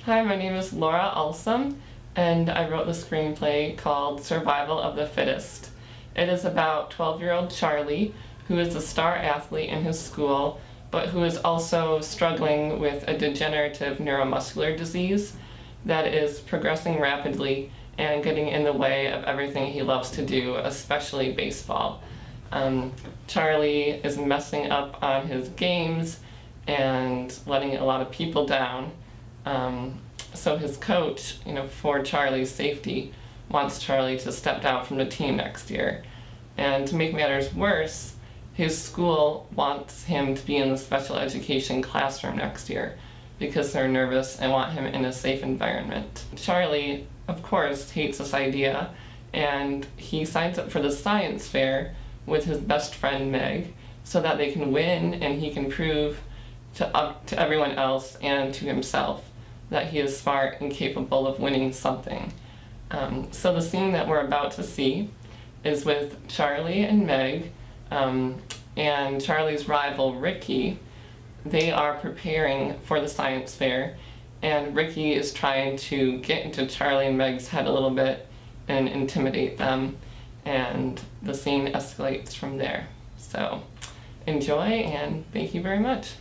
Hi, my name is Laura Alsum, and I wrote the screenplay called Survival of the Fittest. It is about 12-year-old Charlie, who is a star athlete in his school, but who is also struggling with a degenerative neuromuscular disease that is progressing rapidly and getting in the way of everything he loves to do, especially baseball. Charlie is messing up on his games and letting a lot of people down. So his coach, for Charlie's safety, wants Charlie to step down from the team next year. And to make matters worse, his school wants him to be in the special education classroom next year because they're nervous and want him in a safe environment. Charlie, of course, hates this idea, and he signs up for the science fair with his best friend Meg so that they can win and he can prove to everyone else and to himself that he is smart and capable of winning something. So the scene that we're about to see is with Charlie and Meg and Charlie's rival Ricky. They are preparing for the science fair, and Ricky is trying to get into Charlie and Meg's head a little bit and intimidate them, and the scene escalates from there. So enjoy, and thank you very much.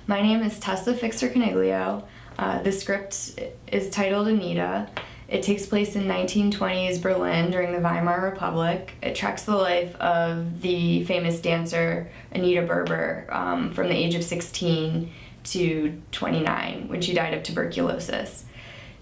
My name is Tessa Fixer-Caniglio. The script is titled Anita. It takes place in 1920s Berlin during the Weimar Republic. It tracks the life of the famous dancer Anita Berber from the age of 16 to 29 when she died of tuberculosis.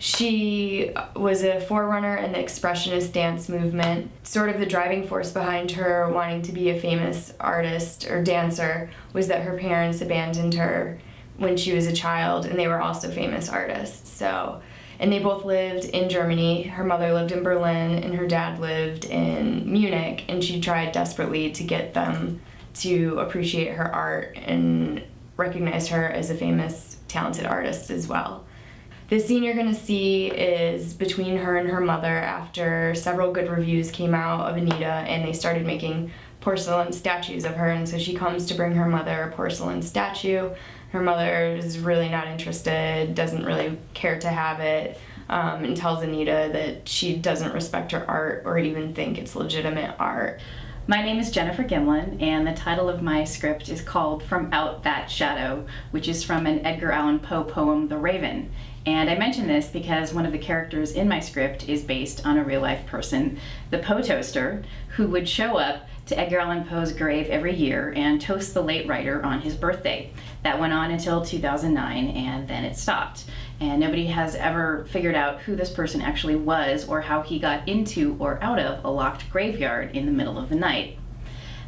She was a forerunner in the expressionist dance movement. Sort of the driving force behind her wanting to be a famous artist or dancer was that her parents abandoned her when she was a child, and they were also famous artists. And they both lived in Germany. Her mother lived in Berlin and her dad lived in Munich, and she tried desperately to get them to appreciate her art and recognize her as a famous, talented artist as well. The scene you're gonna see is between her and her mother after several good reviews came out of Anita and they started making porcelain statues of her, and so she comes to bring her mother a porcelain statue. Her mother is really not interested, doesn't really care to have it, and tells Anita that she doesn't respect her art or even think it's legitimate art. My name is Jennifer Gimlin, and the title of my script is called From Out That Shadow, which is from an Edgar Allan Poe poem, The Raven. And I mention this because one of the characters in my script is based on a real-life person, the Poe toaster, who would show up to Edgar Allan Poe's grave every year and toast the late writer on his birthday. That went on until 2009, and then it stopped. And nobody has ever figured out who this person actually was or how he got into or out of a locked graveyard in the middle of the night.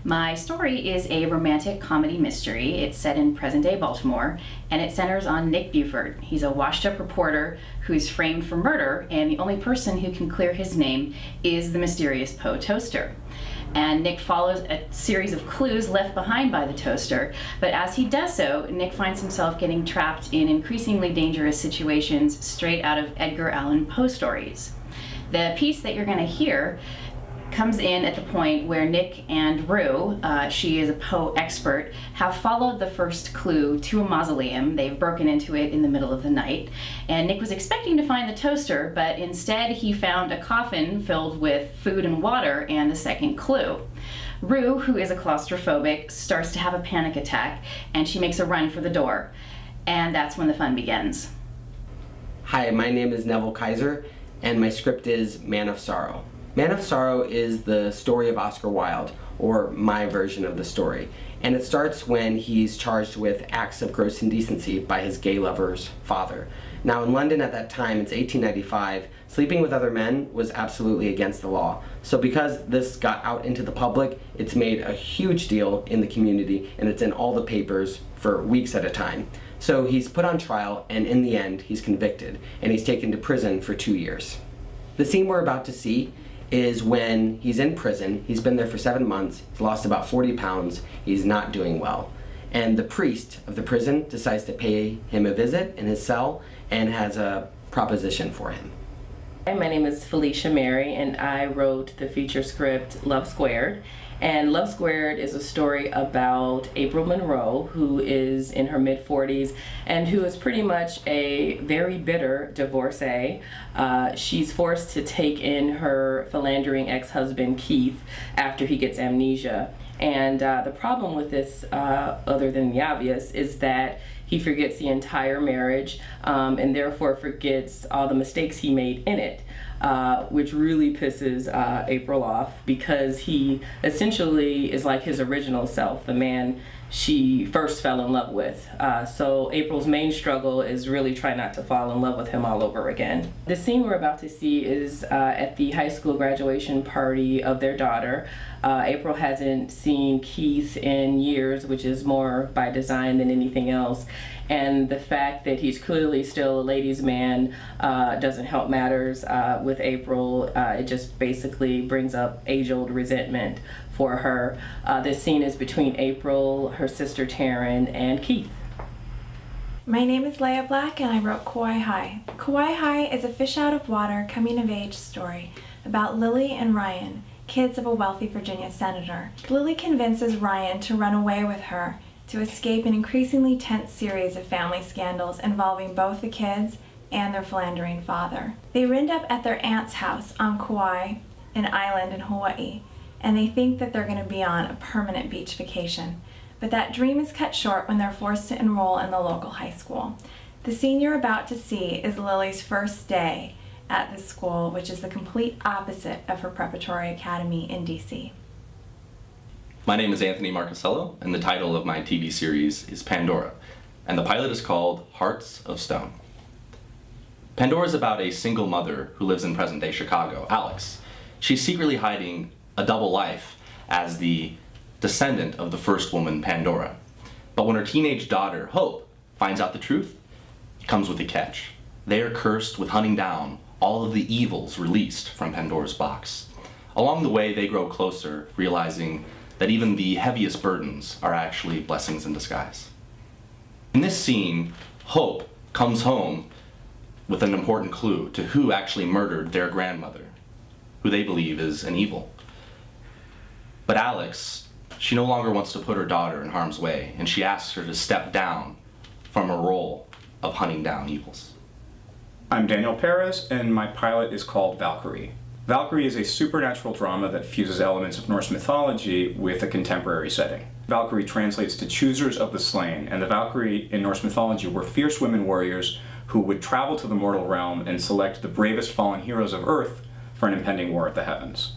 My story is a romantic comedy mystery. It's set in present-day Baltimore, and it centers on Nick Buford. He's a washed-up reporter who's framed for murder, and the only person who can clear his name is the mysterious Poe toaster. And Nick follows a series of clues left behind by the toaster, but as he does so, Nick finds himself getting trapped in increasingly dangerous situations straight out of Edgar Allan Poe stories. The piece that you're going to hear comes in at the point where Nick and Rue, she is a Poe expert, have followed the first clue to a mausoleum. They've broken into it in the middle of the night, and Nick was expecting to find the toaster, but instead he found a coffin filled with food and water and the second clue. Rue, who is a claustrophobic, starts to have a panic attack, and she makes a run for the door, and that's when the fun begins. Hi, my name is Neville Kaiser, and my script is Man of Sorrow. Man of Sorrow is the story of Oscar Wilde, or my version of the story, and it starts when he's charged with acts of gross indecency by his gay lover's father. Now in London at that time, it's 1895, sleeping with other men was absolutely against the law. So because this got out into the public, it's made a huge deal in the community, and it's in all the papers for weeks at a time. So he's put on trial, and in the end, he's convicted, and he's taken to prison for 2 years. The scene we're about to see is when he's in prison. He's been there for 7 months, he's lost about 40 pounds, he's not doing well. And the priest of the prison decides to pay him a visit in his cell and has a proposition for him. Hi, my name is Felicia Mary, and I wrote the feature script Love Squared. And Love Squared is a story about April Monroe, who is in her mid-40s and who is pretty much a very bitter divorcee. She's forced to take in her philandering ex-husband Keith after he gets amnesia. And the problem with this, other than the obvious, is that he forgets the entire marriage and therefore forgets all the mistakes he made in it. Which really pisses April off, because he essentially is like his original self, the man she first fell in love with. So April's main struggle is really try not to fall in love with him all over again. The scene we're about to see is at the high school graduation party of their daughter. April hasn't seen Keith in years, which is more by design than anything else. And the fact that he's clearly still a ladies' man doesn't help matters with April. It just basically brings up age-old resentment for her. This scene is between April, her sister Taryn, and Keith. My name is Leia Black, and I wrote Kauai High. Kauai High is a fish-out-of-water coming-of-age story about Lily and Ryan, kids of a wealthy Virginia senator. Lily convinces Ryan to run away with her to escape an increasingly tense series of family scandals involving both the kids and their philandering father. They end up at their aunt's house on Kauai, an island in Hawaii, and they think that they're going to be on a permanent beach vacation. But that dream is cut short when they're forced to enroll in the local high school. The scene you're about to see is Lily's first day at the school, which is the complete opposite of her preparatory academy in DC. My name is Anthony Marcasello, and the title of my TV series is Pandora, and the pilot is called Hearts of Stone. Pandora is about a single mother who lives in present-day Chicago, Alex. She's secretly hiding a double life as the descendant of the first woman, Pandora. But when her teenage daughter, Hope, finds out the truth, it comes with a catch. They are cursed with hunting down all of the evils released from Pandora's box. Along the way, they grow closer, realizing that even the heaviest burdens are actually blessings in disguise. In this scene, Hope comes home with an important clue to who actually murdered their grandmother, who they believe is an evil. But Alex, she no longer wants to put her daughter in harm's way, and she asks her to step down from a role of hunting down evils. I'm Daniel Perez, and my pilot is called Valkyrie. Valkyrie is a supernatural drama that fuses elements of Norse mythology with a contemporary setting. Valkyrie translates to choosers of the slain, and the Valkyrie in Norse mythology were fierce women warriors who would travel to the mortal realm and select the bravest fallen heroes of Earth for an impending war of the heavens.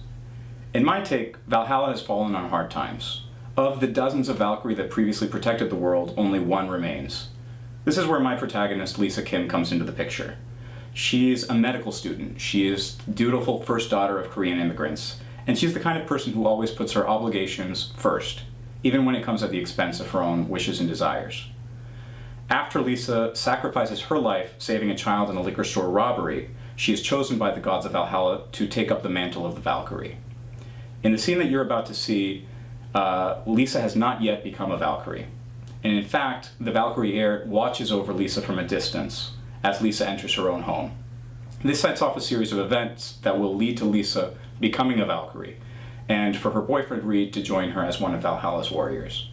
In my take, Valhalla has fallen on hard times. Of the dozens of Valkyrie that previously protected the world, only one remains. This is where my protagonist, Lisa Kim, comes into the picture. She's a medical student. She is the dutiful first daughter of Korean immigrants, and she's the kind of person who always puts her obligations first, even when it comes at the expense of her own wishes and desires. After Lisa sacrifices her life saving a child in a liquor store robbery, she is chosen by the gods of Valhalla to take up the mantle of the Valkyrie. In the scene that you're about to see, Lisa has not yet become a Valkyrie. And in fact, the Valkyrie heir watches over Lisa from a distance as Lisa enters her own home. This sets off a series of events that will lead to Lisa becoming a Valkyrie, and for her boyfriend Reed to join her as one of Valhalla's warriors.